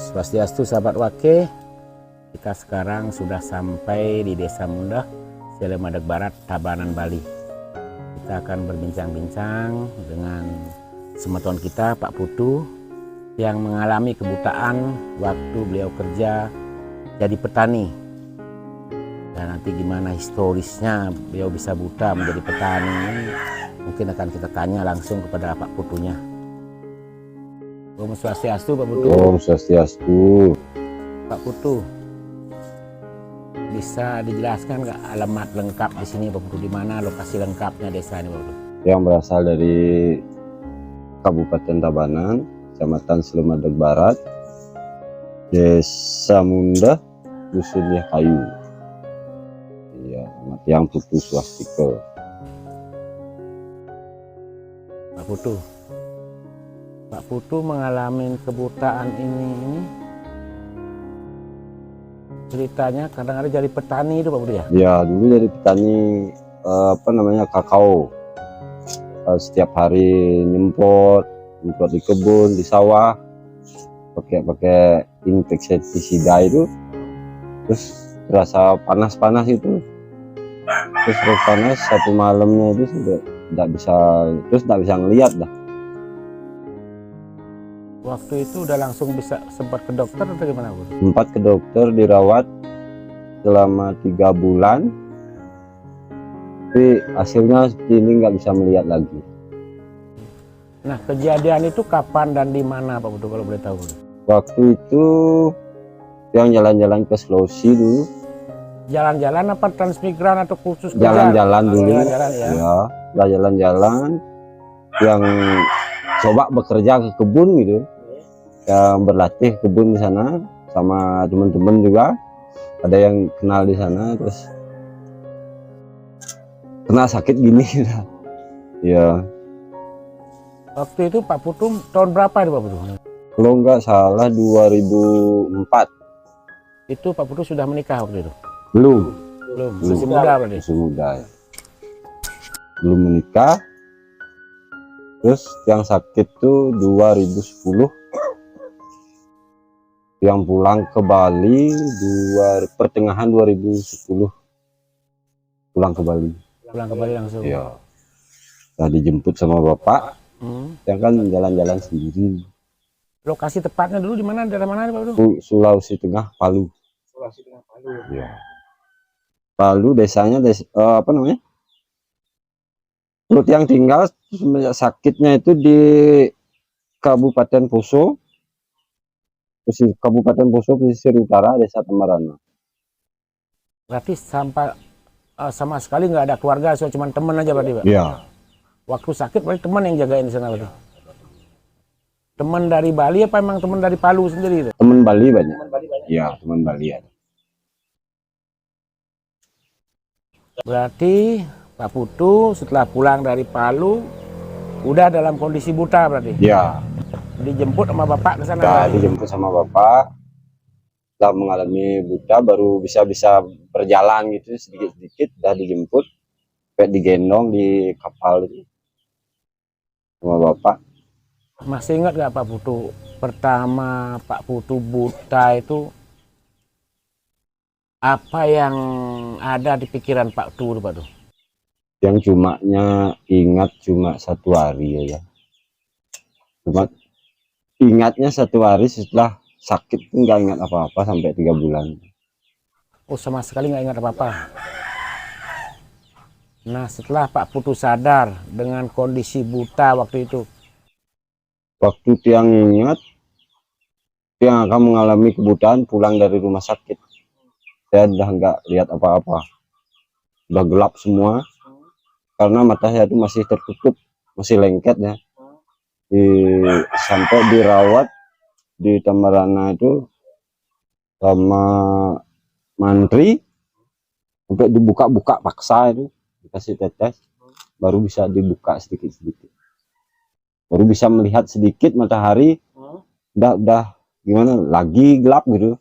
Swastiastu sahabat Wake, kita sekarang sudah sampai di Desa Mundah, Selemadeg Barat, Tabanan, Bali. Kita akan berbincang-bincang dengan semeton kita, Pak Putu, yang mengalami kebutaan waktu beliau kerja jadi petani. Dan nanti gimana historisnya beliau bisa buta menjadi petani, mungkin akan kita tanya langsung kepada Pak Putunya. Om Swastiastu, Pak Putu. Om Swastiastu. Pak Putu, bisa dijelaskan nggak alamat lengkap di sini, Pak Putu? Di mana lokasi lengkapnya desa ini, Pak Putu? Yang berasal dari Kabupaten Tabanan, Kecamatan Selemadeg Barat, Desa Mundah, Dusun Kayu. Iya, nama Tiang Putu Swastike. Pak Putu, Pak Putu mengalami kebutaan ini ceritanya kadang-kadang jadi petani itu, Pak Putu ya? Ya, dulu jadi petani kakao. Setiap hari nyempot di kebun, di sawah, pakai insektisida itu. Terus terasa panas itu. Terus panas satu malamnya itu sudah tidak bisa ngelihat dah. Waktu itu udah langsung bisa sempat ke dokter atau gimana, Bu? Sempat ke dokter, dirawat selama 3 bulan, tapi hasilnya seperti ini, nggak bisa melihat lagi. Nah, kejadian itu kapan dan di mana, Pak Putu, kalau boleh tahu? Waktu itu yang jalan-jalan ke Sulawesi dulu. Jalan-jalan apa transmigran atau khusus Jalan-jalan dulu. Jalan-jalan ya. Ya, jalan-jalan yang coba bekerja ke kebun gitu. Yang berlatih kebun di sana sama teman-teman juga, ada yang kenal di sana, terus kena sakit gini. Ya. Waktu itu Pak Putu tahun berapa itu, Pak Putu? Kalau nggak salah 2004. Itu Pak Putu sudah menikah waktu itu? Belum. Masih muda berarti? Masih muda ya. Belum menikah. Terus yang sakit tuh 2010. Yang pulang ke Bali pertengahan 2010. Pulang ke Bali. Pulang ke Bali langsung? Iya. Nah, dijemput sama bapak. Yang kan jalan-jalan sendiri. Lokasi tepatnya dulu di mana? Daerah mana, Pak Putu? Sulawesi Tengah, Palu. Sulawesi Tengah, Palu. Iya. Palu desanya Perut yang tinggal sakitnya itu di Kabupaten Poso. Kabupaten Poso, pesisir utara, Desa Tamarana. Berarti sama sekali nggak ada keluarga, cuma teman aja berarti, Pak? Iya. Waktu sakit berarti teman yang jagain di sana berarti? Teman dari Bali apa emang teman dari Palu sendiri? Teman Bali banyak. Iya, teman Bali ada. Berarti Pak Putu setelah pulang dari Palu udah dalam kondisi buta berarti? Iya. Dijemput sama bapak ke sana? Udah dijemput sama bapak. Setelah mengalami buta baru bisa berjalan gitu sedikit-sedikit, udah dijemput, kayak digendong di kapal itu sama bapak. Masih ingat nggak Pak Putu pertama Pak Putu buta itu apa yang ada di pikiran Pak Putu, Pak Putu? Yang ingat cuma 1 hari ya. Cuma ingatnya 1 hari, setelah sakit pun nggak ingat apa-apa sampai 3 bulan. Oh, sama sekali nggak ingat apa-apa. Nah, setelah Pak Putu sadar dengan kondisi buta waktu itu, waktu Tiang ingat, Tiang akan mengalami kebutaan pulang dari rumah sakit. Saya udah nggak lihat apa-apa, udah gelap semua, karena mata saya itu masih tertutup, masih lengket ya. Sampai dirawat di Tamarana itu sama mantri, sampai dibuka-buka paksa itu, dikasih tetes, baru bisa dibuka sedikit-sedikit, baru bisa melihat sedikit matahari. Udah gimana, lagi gelap gitu.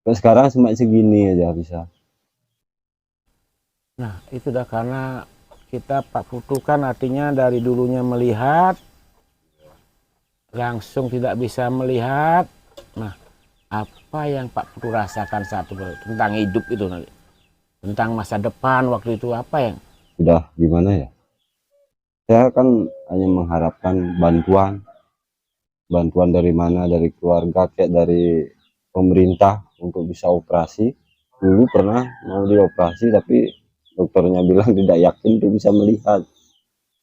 Terus sekarang cuma segini aja bisa. Nah, itu udah karena kita Pak Putu kan artinya dari dulunya melihat langsung tidak bisa melihat, Nah, apa yang Pak Putu rasakan saat itu tentang hidup itu nanti? Tentang masa depan waktu itu apa yang? Udah gimana ya? Saya kan hanya mengharapkan bantuan dari mana, dari keluarga, kayak dari pemerintah untuk bisa operasi. Dulu pernah mau dioperasi tapi dokternya bilang tidak yakin untuk bisa melihat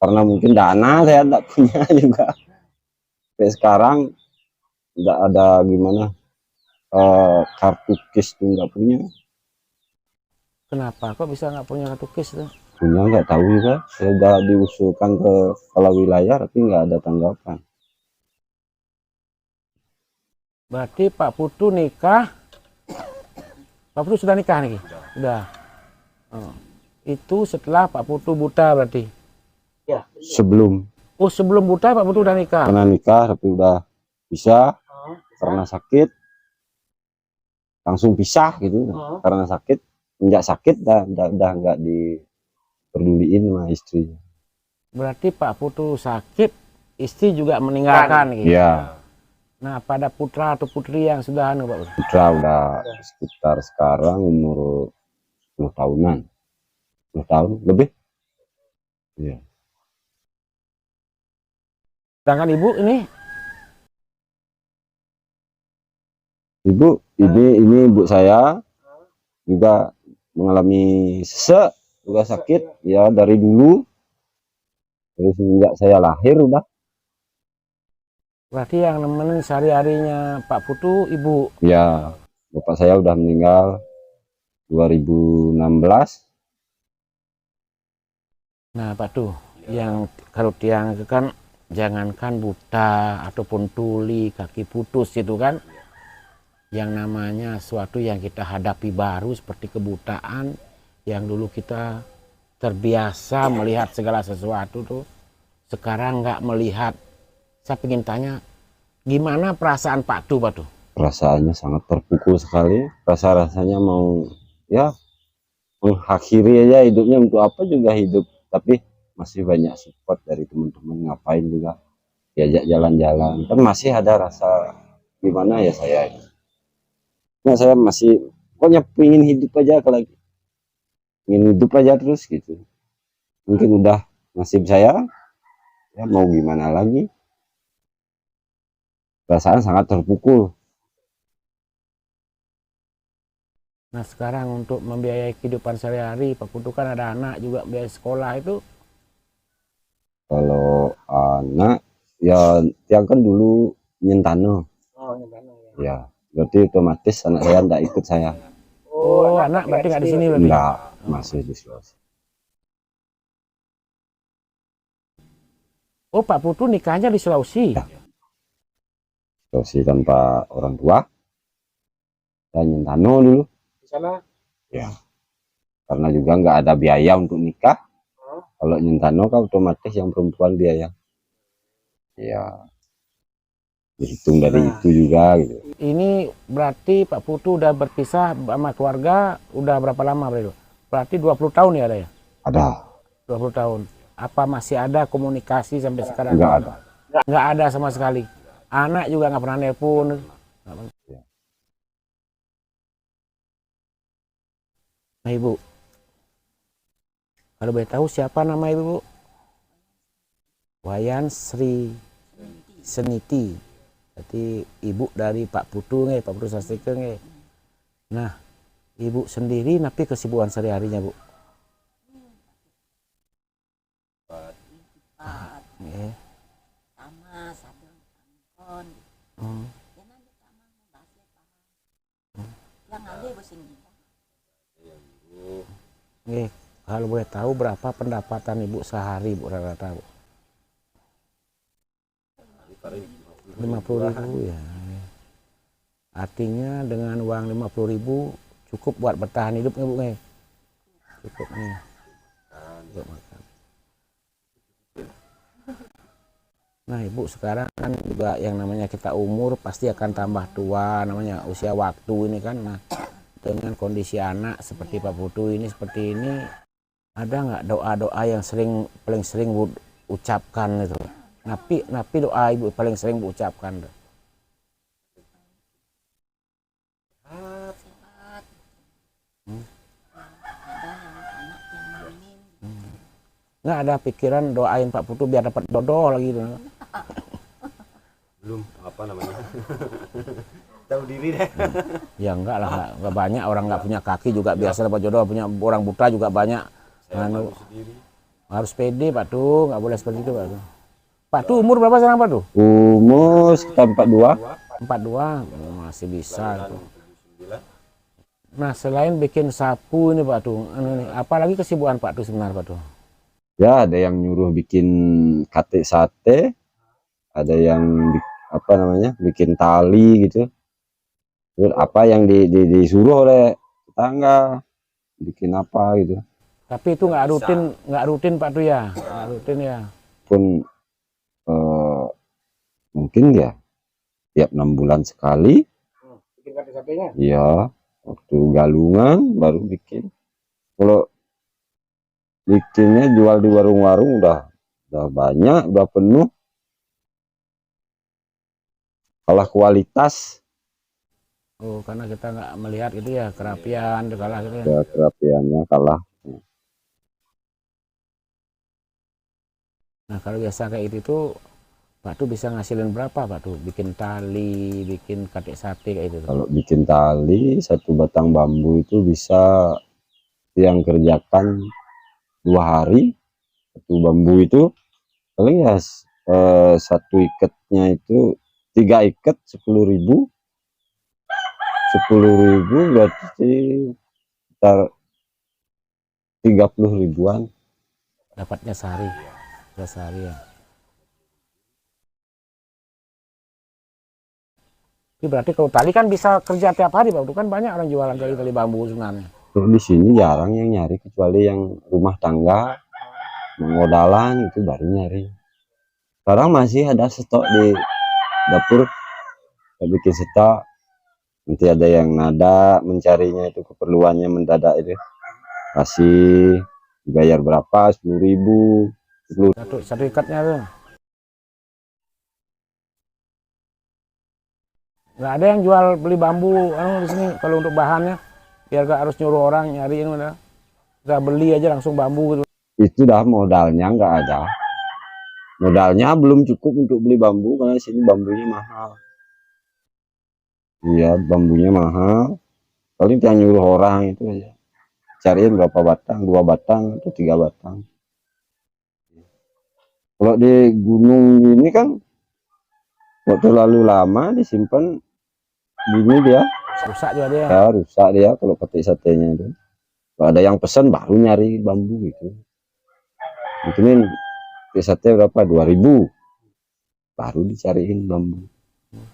karena mungkin dana saya tidak punya juga. Sampai sekarang tidak ada gimana, kartu KIS tuh nggak punya. Kenapa kok bisa nggak punya kartu KIS tuh? Punya nggak tahu juga. Saya sudah diusulkan ke kepala wilayah tapi nggak ada tanggapan. Berarti Pak Putu nikah. Pak Putu sudah nikah nih? Sudah. Oh. Itu setelah Pak Putu buta berarti? Sebelum Oh, sebelum buta Pak Putu udah nikah? pernah nikah tapi udah bisa karena sakit, langsung pisah gitu. Karena sakit, menjak sakit udah nggak diperduliin sama istri. Berarti Pak Putu sakit, istri juga meninggalkan gitu. Iya, Nah, pada putra atau putri yang sudah anu Pak Putu? putra udah sekitar sekarang umur 10 tahunan. 10 tahun lebih. Iya. Sedangkan ibu ini? Ini ibu saya juga mengalami sesek, juga sakit ya dari dulu, dari semenjak saya lahir udah. Berarti yang nemenin sehari-harinya Pak Putu ibu? Ya, bapak saya udah meninggal 2016. Nah Pak tuh, yang kalau tiang itu kan jangankan buta ataupun tuli, kaki putus itu kan, yang namanya suatu yang kita hadapi baru seperti kebutaan, yang dulu kita terbiasa melihat segala sesuatu tuh, sekarang nggak melihat. Saya ingin tanya, gimana perasaan Pak tuh? Perasaannya sangat terpukul sekali, rasanya mau ya mengakhiri aja hidupnya, untuk apa juga hidup, tapi masih banyak support dari teman-teman, ngapain juga diajak jalan-jalan, kan masih ada rasa gimana ya saya. Nah, saya masih pokoknya pengen hidup aja, lagi ingin hidup aja terus gitu. Mungkin udah nasib saya, ya mau gimana lagi. Perasaan sangat terpukul. Nah sekarang untuk membiayai kehidupan sehari-hari, Pak Putu kan ada anak juga biaya sekolah itu. Kalau anak ya yang kan dulu nyentano. Oh, nyentano ya. Ya, berarti otomatis anak saya enggak ikut saya. Oh, anak berarti nggak di sini berarti? Enggak, masih di Sulawesi. Oh, Pak Putu nikahnya di Sulawesi? Ya. Sulawesi tanpa orang tua. Dan nyentano dulu. Di sana? Ya. Karena juga nggak ada biaya untuk nikah. Kalau nyentano kan otomatis yang perempuan biaya. Ya. Dihitung dari itu juga gitu. Ini berarti Pak Putu udah berpisah sama keluarga udah berapa lama berarti? Berarti 20 tahun ya ada ya? Ada. 20 tahun. Apa masih ada komunikasi sampai sekarang? Enggak ada. Nggak ada sama sekali. Anak juga nggak pernah nelpon. Ya. Nah Ibu, kalau boleh tahu siapa nama Ibu? Wayan Sri Seniti. Berarti ibu dari Pak Putu nge, Pak Putu Sastike nge. Nah, ibu sendiri napi kesibukan sehari-harinya Bu? Nggih. Nggih, kalau boleh tahu berapa pendapatan Ibu sehari Bu rata-rata Bu? 50.000 ya. Artinya dengan uang 50.000 cukup buat bertahan hidup nih Bu nih. Cukup nih. Cukup makan. Nah Ibu sekarang kan juga yang namanya kita umur pasti akan tambah tua, namanya usia waktu ini kan. Nah dengan kondisi anak seperti Pak Putu ini seperti ini, ada nggak doa-doa yang paling sering Bu ucapkan itu? Napi doa Ibu paling sering Bu ucapkan. nggak ada pikiran doain Pak Putu biar dapat jodoh lagi gitu. Belum apa namanya. Tahu diri deh. Ya enggak lah, enggak banyak orang nggak punya kaki juga biasa dapat jodoh, punya orang buta juga banyak. Anu, harus pede Pak Tu, nggak boleh seperti itu Pak Tu. Pak Tu umur berapa sekarang Pak Tu? Umur sekitar 42. 42, masih bisa itu. Nah selain bikin sapu ini Pak Tu, apalagi kesibukan Pak Tu sebenarnya Pak Tu? Ya ada yang nyuruh bikin kate sate, ada yang apa namanya bikin tali gitu. Terus apa yang disuruh oleh tetangga bikin apa gitu. Tapi itu nggak rutin Pak Tu ya, nggak rutin ya. Pun mungkin ya tiap 6 bulan sekali. Bikin kate satenya? Iya, waktu galungan baru bikin. Kalau bikinnya jual di warung-warung udah banyak, udah penuh. Kalah kualitas. Oh, karena kita nggak melihat gitu ya, kerapian, kalah gitu ya. Ya, kerapiannya kalah. Nah, kalau biasa kayak itu tuh, Pak Tu bisa ngasilin berapa Pak Tu? Bikin tali, bikin kate sate kayak itu tuh. Kalau bikin tali, satu batang bambu itu bisa yang kerjakan 2 hari. Satu bambu itu paling ya satu ikatnya itu 3 ikat 10.000. 10.000 berarti sekitar 30 ribuan. Dapatnya sehari, sehari ya. Ini berarti kalau tali kan bisa kerja tiap hari Pak Tu, kan banyak orang jualan tali bambu sebenarnya. Terus di sini jarang yang nyari kecuali yang rumah tangga, mengodalan itu baru nyari. Sekarang masih ada stok di dapur, kita bikin stok. Nanti ada yang nada mencarinya itu keperluannya mendadak itu. Kasih bayar berapa? 10.000. Satu ikatnya tuh. Nggak ada yang jual beli bambu di sini kalau untuk bahannya, biar gak harus nyuruh orang nyariin udah. Kita beli aja langsung bambu gitu. Itu dah modalnya nggak ada. Modalnya belum cukup untuk beli bambu karena sini bambunya mahal. Iya, bambunya mahal. Paling yang nyuruh orang itu aja. Cariin berapa batang, 2 batang atau 3 batang. Kalau di gunung ini kan nggak terlalu lama disimpan gini dia. Rusak juga dia. Ya, rusak dia kalau petik satenya itu. Kalau ada yang pesan baru nyari bambu gitu. Mungkin petik sate berapa? 2.000. Baru dicariin bambu.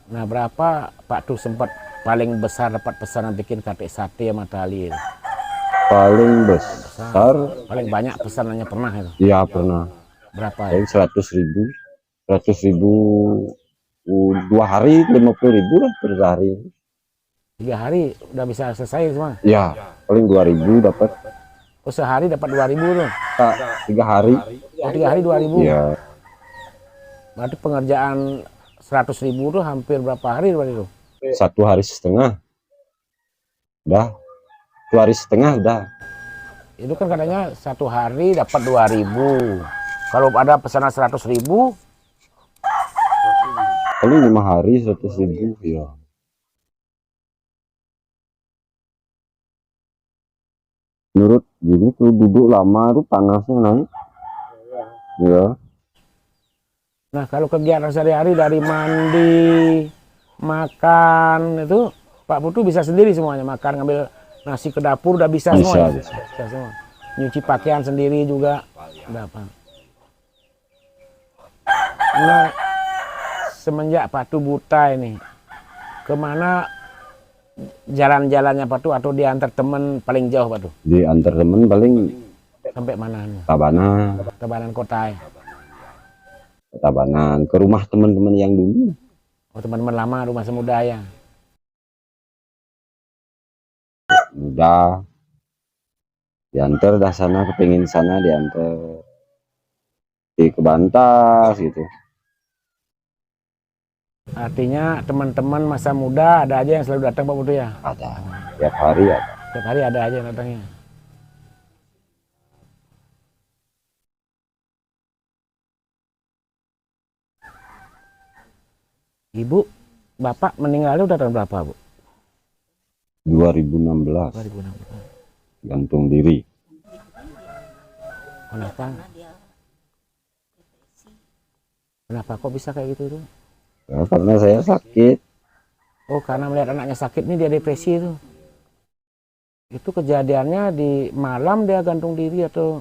Nah berapa Pak Tu sempat paling besar dapat pesanan bikin kate sate sama tali itu? Paling besar, paling banyak pesanannya pernah itu? ya pernah. Berapa ya? 100.000. 100.000 2 hari 50.000 lah per hari. 3 hari udah bisa selesai semua? Ya paling 2.000 dapat. Oh sehari dapat 2.000 tuh? 3 hari. Oh 3 hari 2.000? Ya. Berarti pengerjaan 100.000 tuh hampir berapa hari berarti tuh? 1 hari setengah. Udah. 2 hari setengah udah. Itu kan katanya 1 hari dapat 2.000. Kalau ada pesanan 100.000? Paling 5 hari 100.000 ya. Menurut gini tuh duduk lama tuh panasnya naik. Ya. Nah kalau kegiatan sehari-hari dari mandi, makan itu Pak Putu bisa sendiri semuanya, makan ngambil nasi ke dapur udah bisa semua. Bisa. Bisa semua. Nyuci pakaian sendiri juga udah apa. Nah semenjak Pak Tu buta ini, kemana jalan-jalannya Pak Tu atau diantar teman paling jauh Pak Tu? Diantar temen paling Sampai mana? Tabanan. Tabanan kota ya? Tabanan ke rumah teman-teman yang dulu. Oh teman-teman lama rumah semuda ya? Udah diantar dah sana, kepingin sana diantar di Kebantas gitu. Artinya teman-teman masa muda ada aja yang selalu datang Pak Putu ya? Ada tiap hari ada. Tiap hari ada aja yang datangnya. Ibu, bapak meninggalnya udah tahun berapa, Bu? 2016 2016. gantung diri. Kenapa? Kenapa kok bisa kayak gitu tuh? Ya, karena saya sakit. Oh, karena melihat anaknya sakit nih dia depresi itu. Itu kejadiannya di malam dia gantung diri atau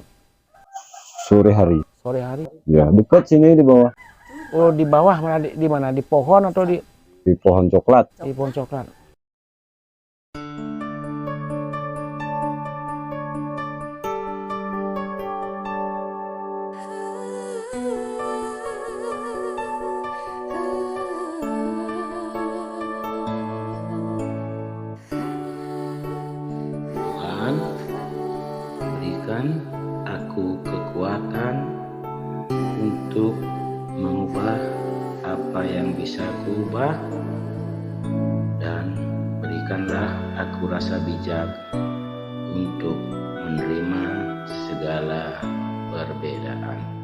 Sore hari. sore hari? Ya, dekat sini di bawah. Oh, di bawah mana di mana? Di pohon atau di Pohon coklat. pohon coklat? Tuhan, berikan aku kekuatan untuk mengubah apa yang bisa kuubah, dan berikanlah aku rasa bijak untuk menerima segala perbedaan.